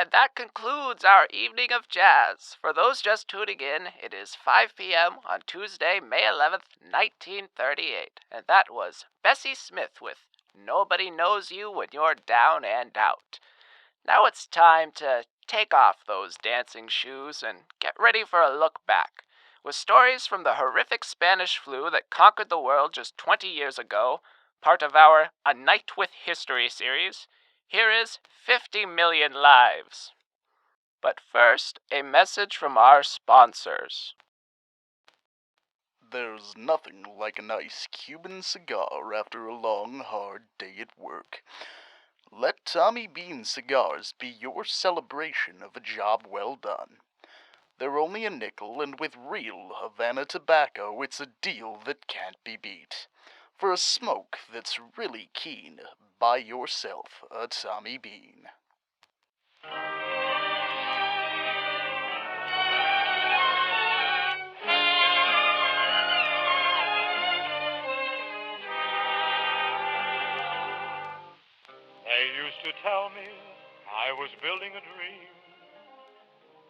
And that concludes our evening of jazz. For those just tuning in, it is 5 p.m. on Tuesday, May 11th, 1938. And that was Bessie Smith with Nobody Knows You When You're Down and Out. Now it's time to take off those dancing shoes and get ready for a look back. With stories from the horrific Spanish flu that conquered the world just 20 years ago, part of our A Night with History series, here is 50 Million Lives. But first, a message from our sponsors. There's nothing like a nice Cuban cigar after a long, hard day at work. Let Tommy Bean Cigars be your celebration of a job well done. They're only a nickel, and with real Havana tobacco, it's a deal that can't be beat. For a smoke that's really keen, buy yourself a Tommy Bean. They used to tell me I was building a dream,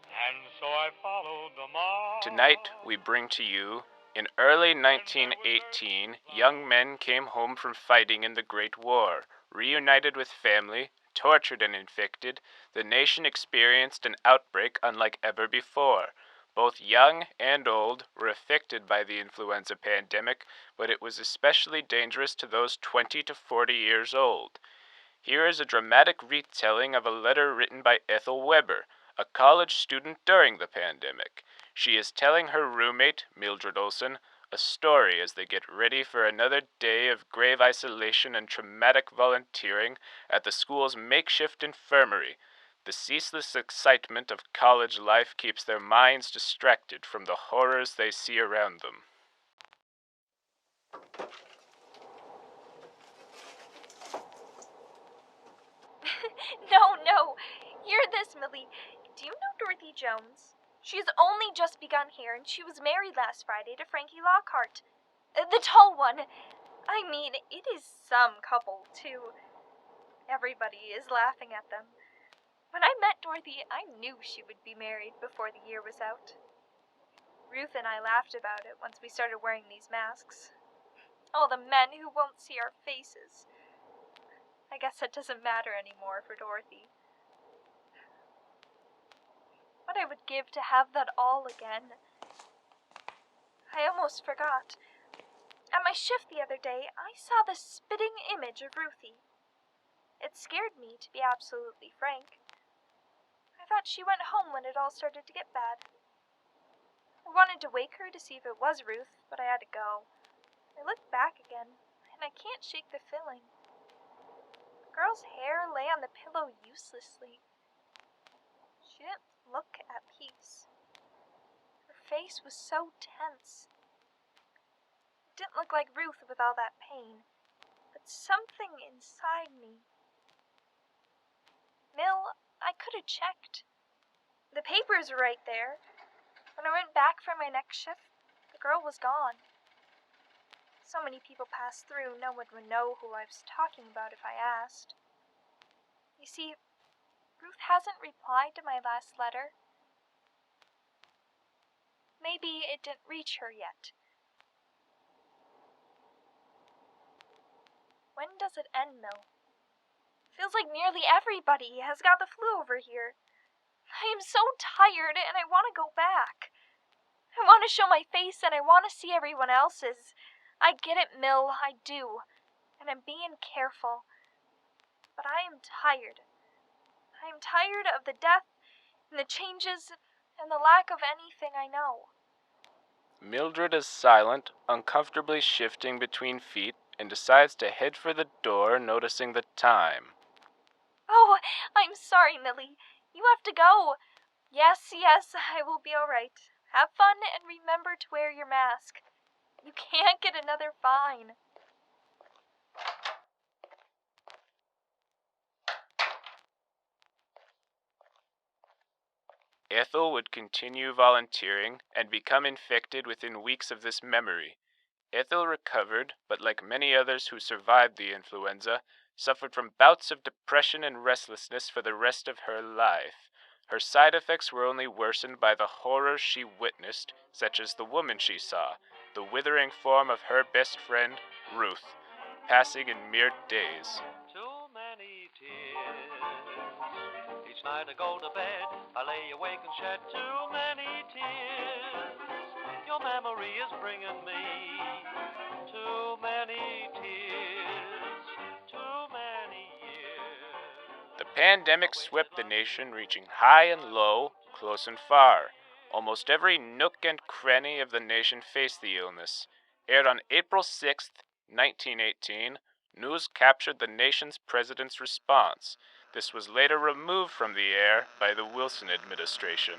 and so I followed them all. Tonight, we bring to you, in early 1918, young men came home from fighting in the Great War. Reunited with family, tortured and infected, the nation experienced an outbreak unlike ever before. Both young and old were affected by the influenza pandemic, but it was especially dangerous to those 20 to 40 years old. Here is a dramatic retelling of a letter written by Ethel Weber, a college student during the pandemic. She is telling her roommate, Mildred Olson, a story as they get ready for another day of grave isolation and traumatic volunteering at the school's makeshift infirmary. The ceaseless excitement of college life keeps their minds distracted from the horrors they see around them. No. Hear this, Millie. Do you know Dorothy Jones? She's only just begun here, and she was married last Friday to Frankie Lockhart. The tall one. I mean, it is some couple, too. Everybody is laughing at them. When I met Dorothy, I knew she would be married before the year was out. Ruth and I laughed about it once we started wearing these masks. All the men who won't see our faces. I guess it doesn't matter anymore for Dorothy. What I would give to have that all again. I almost forgot. At my shift the other day, I saw the spitting image of Ruthie. It scared me, to be absolutely frank. I thought she went home when it all started to get bad. I wanted to wake her to see if it was Ruth, but I had to go. I looked back again, and I can't shake the feeling. The girl's hair lay on the pillow uselessly. She didn't look at peace. Her face was so tense. It didn't look like Ruth with all that pain, but something inside me. Mill, I could have checked. The papers were right there. When I went back for my next shift, the girl was gone. So many people passed through, no one would know who I was talking about if I asked. You see, Ruth hasn't replied to my last letter. Maybe it didn't reach her yet. When does it end, Mill? Feels like nearly everybody has got the flu over here. I am so tired and I want to go back. I want to show my face and I want to see everyone else's. I get it, Mill, I do. And I'm being careful. But I am tired. I am tired of the death and the changes and the lack of anything I know. Mildred is silent, uncomfortably shifting between feet, and decides to head for the door, noticing the time. Oh, I'm sorry, Millie. You have to go. Yes, I will be all right. Have fun and remember to wear your mask. You can't get another fine. Ethel would continue volunteering and become infected within weeks of this memory. Ethel recovered, but like many others who survived the influenza, suffered from bouts of depression and restlessness for the rest of her life. Her side effects were only worsened by the horrors she witnessed, such as the woman she saw, the withering form of her best friend, Ruth, passing in mere days. Too many tears. Each night I go to bed, I lay awake and shed too many tears. Your memory is bringing me too many tears, too many years. The pandemic swept the nation, reaching high and low, close and far. Almost every nook and cranny of the nation faced the illness. Aired on April 6th, 1918, news captured the nation's president's response. This was later removed from the air by the Wilson administration.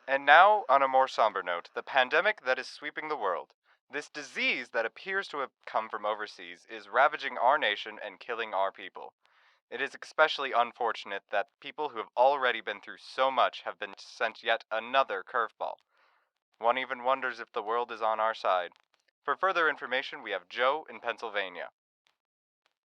And now, on a more somber note, the pandemic that is sweeping the world. This disease that appears to have come from overseas is ravaging our nation and killing our people. It is especially unfortunate that people who have already been through so much have been sent yet another curveball. One even wonders if the world is on our side. For further information, we have Joe in Pennsylvania.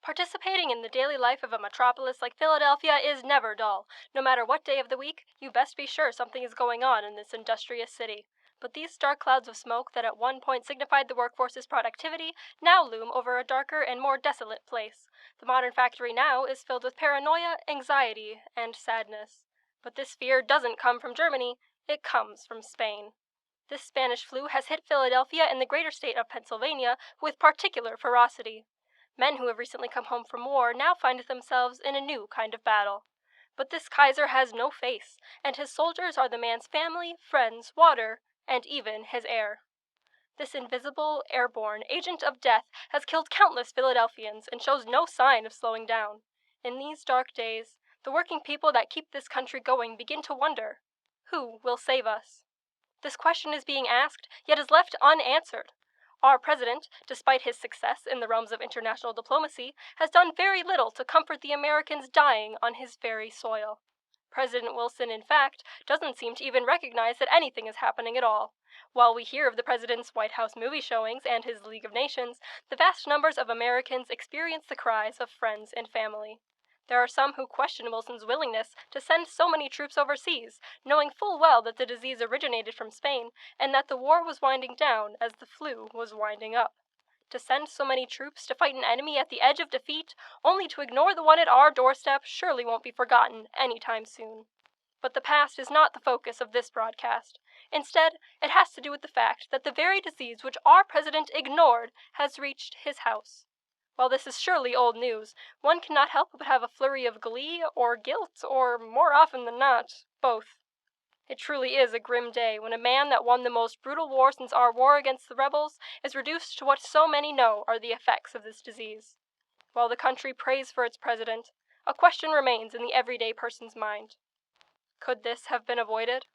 Participating in the daily life of a metropolis like Philadelphia is never dull. No matter what day of the week, you best be sure something is going on in this industrious city. But these dark clouds of smoke that at one point signified the workforce's productivity now loom over a darker and more desolate place. The modern factory now is filled with paranoia, anxiety, and sadness. But this fear doesn't come from Germany, it comes from Spain. This Spanish flu has hit Philadelphia and the greater state of Pennsylvania with particular ferocity. Men who have recently come home from war now find themselves in a new kind of battle. But this Kaiser has no face, and his soldiers are the man's family, friends, water, and even his heir. This invisible, airborne agent of death has killed countless Philadelphians and shows no sign of slowing down. In these dark days, the working people that keep this country going begin to wonder, who will save us? This question is being asked, yet is left unanswered. Our president, despite his success in the realms of international diplomacy, has done very little to comfort the Americans dying on his very soil. President Wilson, in fact, doesn't seem to even recognize that anything is happening at all. While we hear of the president's White House movie showings and his League of Nations, the vast numbers of Americans experience the cries of friends and family. There are some who question Wilson's willingness to send so many troops overseas, knowing full well that the disease originated from Spain and that the war was winding down as the flu was winding up. To send so many troops to fight an enemy at the edge of defeat, only to ignore the one at our doorstep, surely won't be forgotten anytime soon. But the past is not the focus of this broadcast. Instead, it has to do with the fact that the very disease which our president ignored has reached his house. While this is surely old news, one cannot help but have a flurry of glee or guilt, or, more often than not, both. It truly is a grim day when a man that won the most brutal war since our war against the rebels is reduced to what so many know are the effects of this disease. While the country prays for its president, a question remains in the everyday person's mind. Could this have been avoided?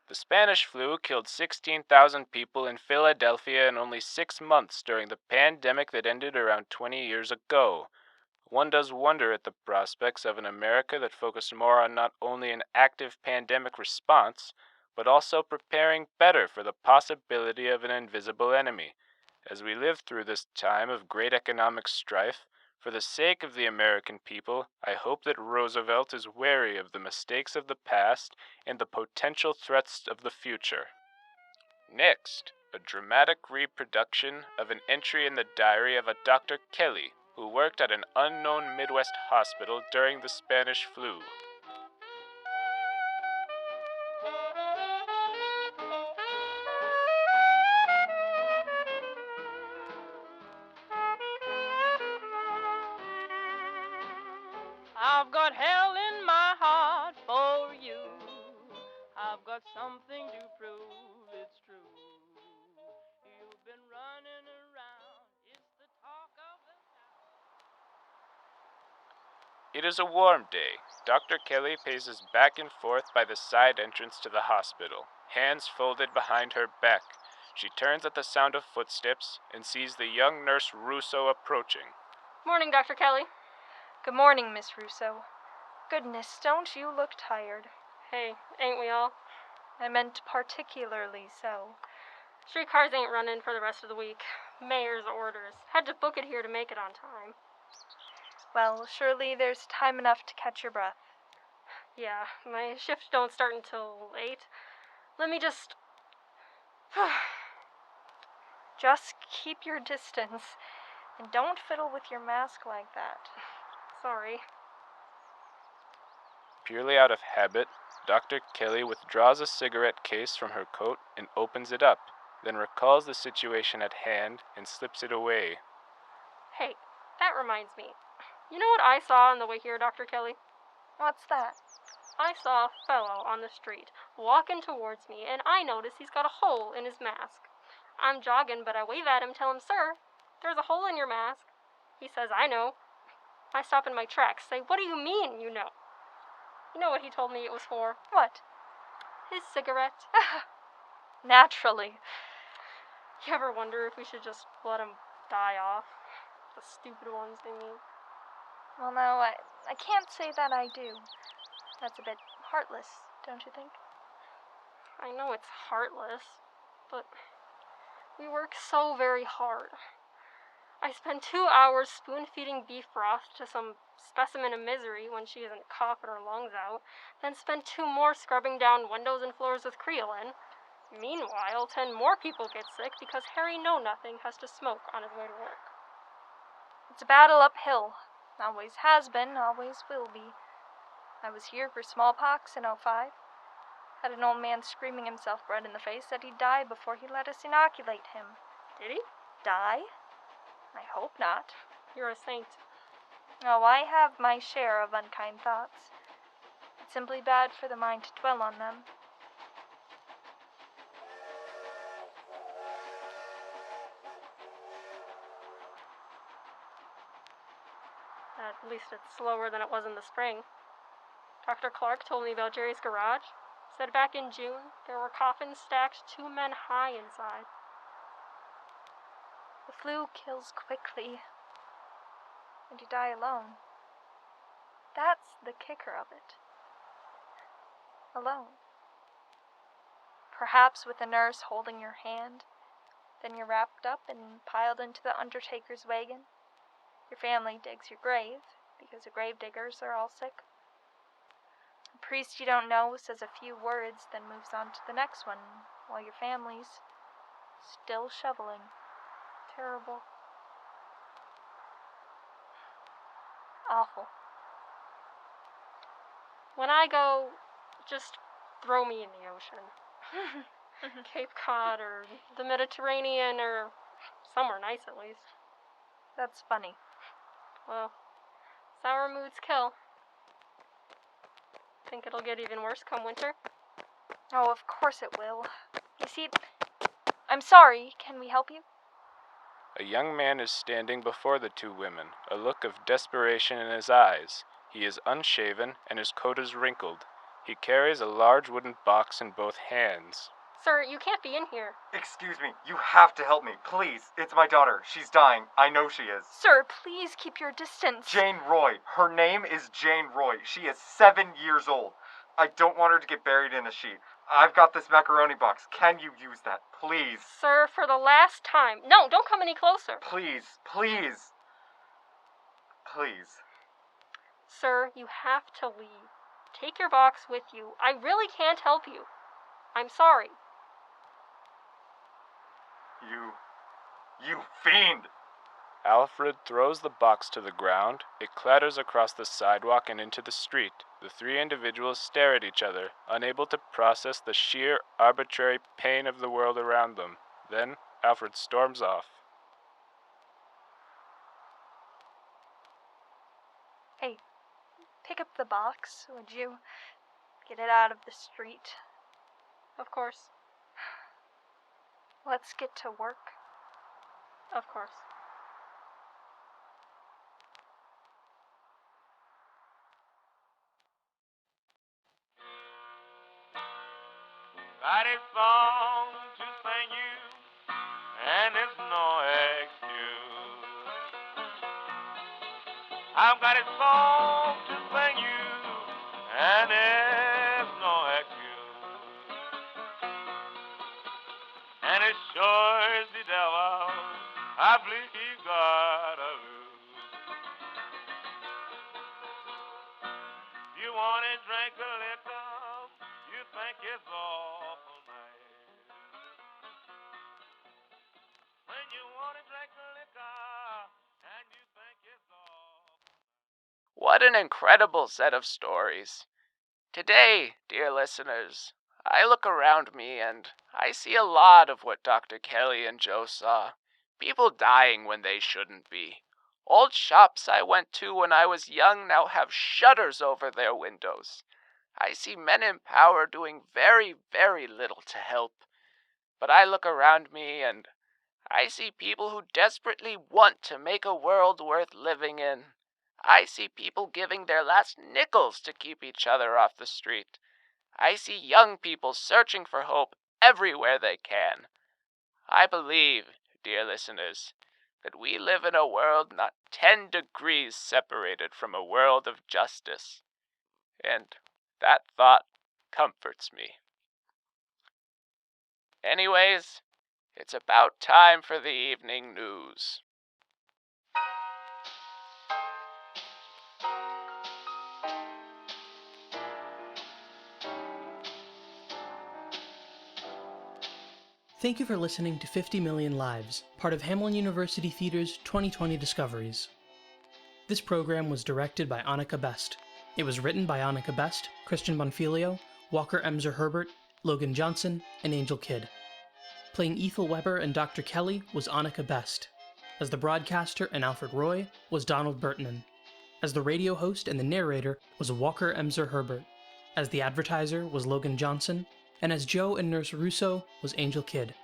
The Spanish flu killed 16,000 people in Philadelphia in only 6 months during the pandemic that ended around 20 years ago. One does wonder at the prospects of an America that focused more on not only an active pandemic response, but also preparing better for the possibility of an invisible enemy. As we live through this time of great economic strife, for the sake of the American people, I hope that Roosevelt is wary of the mistakes of the past and the potential threats of the future. Next, a dramatic reproduction of an entry in the diary of a Dr. Kelly, who worked at an unknown Midwest hospital during the Spanish flu. I've got hell in my heart for you. I've got something to prove it's true. You've been running around. It's the talk of the town. It is a warm day. Dr. Kelly paces back and forth by the side entrance to the hospital, hands folded behind her back. She turns at the sound of footsteps and sees the young nurse Russo approaching. Morning, Dr. Kelly. Good morning, Miss Russo. Goodness, don't you look tired? Hey, ain't we all? I meant particularly so. Streetcars ain't running for the rest of the week. Mayor's orders. Had to book it here to make it on time. Well, surely there's time enough to catch your breath. Yeah, my shift don't start until 8. Let me just... Just keep your distance, and don't fiddle with your mask like that. Sorry. Purely out of habit, Dr. Kelly withdraws a cigarette case from her coat and opens it up, then recalls the situation at hand and slips it away. Hey, that reminds me. You know what I saw on the way here, Dr. Kelly? What's that? I saw a fellow on the street walking towards me, and I notice he's got a hole in his mask. I'm jogging, but I wave at him, tell him, "Sir, there's a hole in your mask." He says, "I know." I stop in my tracks, say, "What do you mean, you know?" You know what he told me it was for? What? His cigarette. Naturally. You ever wonder if we should just let him die off? The stupid ones, I mean. Well, no, I can't say that I do. That's a bit heartless, don't you think? I know it's heartless, but we work so very hard. I spend 2 hours spoon-feeding beef broth to some specimen of misery when she isn't coughing her lungs out, then spend 2 more scrubbing down windows and floors with Creolin. Meanwhile, 10 more people get sick because Harry Know-Nothing has to smoke on his way to work. It's a battle uphill. Always has been, always will be. I was here for smallpox in '05. Had an old man screaming himself red in the face that he'd die before he let us inoculate him. Did he? Die? I hope not. You're a saint. Oh, I have my share of unkind thoughts. It's simply bad for the mind to dwell on them. At least it's slower than it was in the spring. Dr. Clark told me about Jerry's garage. Said back in June, there were coffins stacked 2 men high inside. The flu kills quickly, and you die alone. That's the kicker of it. Alone. Perhaps with a nurse holding your hand, then you're wrapped up and piled into the undertaker's wagon. Your family digs your grave, because the grave diggers are all sick. A priest you don't know says a few words, then moves on to the next one, while your family's still shoveling. Terrible. Awful. When I go, just throw me in the ocean. Cape Cod or the Mediterranean or somewhere nice at least. That's funny. Well, sour moods kill. Think it'll get even worse come winter? Oh, of course it will. You see, I'm sorry. Can we help you? A young man is standing before the 2 women, a look of desperation in his eyes. He is unshaven, and his coat is wrinkled. He carries a large wooden box in both hands. Sir, you can't be in here. Excuse me, you have to help me, please. It's my daughter. She's dying. I know she is. Sir, please keep your distance. Jane Roy. Her name is Jane Roy. She is 7 years old. I don't want her to get buried in a sheet. I've got this macaroni box. Can you use that, please? Sir, for the last time. No, don't come any closer. Please, please. Please. Sir, you have to leave. Take your box with you. I really can't help you. I'm sorry. You fiend! Alfred throws the box to the ground. It clatters across the sidewalk and into the street. The 3 individuals stare at each other, unable to process the sheer, arbitrary pain of the world around them. Then, Alfred storms off. Hey, pick up the box, would you? Get it out of the street. Of course. Let's get to work. Of course. Write a song to sing you I've got a song to sing you, and there's no excuse. And it sure is the devil, I believe he got a lose. You want to drink a liquor, you think it's awful nice. When you want to drink a liquor, and you think it's awful. What an incredible set of stories. Today, dear listeners, I look around me and I see a lot of what Dr. Kelly and Joe saw. People dying when they shouldn't be. Old shops I went to when I was young now have shutters over their windows. I see men in power doing very, very little to help. But I look around me and I see people who desperately want to make a world worth living in. I see people giving their last nickels to keep each other off the street. I see young people searching for hope everywhere they can. I believe, dear listeners, that we live in a world not 10 degrees separated from a world of justice. And that thought comforts me. Anyways, it's about time for the evening news. Thank you for listening to 50 Million Lives, part of Hamline University Theatre's 2020 Discoveries. This program was directed by Anika Besst. It was written by Anika Besst, Christian Buonfiglio, Walker Embser-Herbert, Logan Johnson, and Angel Kidd. Playing Ethel Weber and Dr. Kelly was Anika Besst. As the broadcaster and Alfred Roy was Donald Birttnen. As the radio host and the narrator was Walker Embser-Herbert. As the advertiser was Logan Johnson. And as Joe and Nurse Russo was Angel Kidd.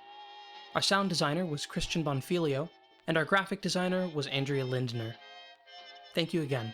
Our sound designer was Christian Buonfiglio, and our graphic designer was Andrea Lindner. Thank you again.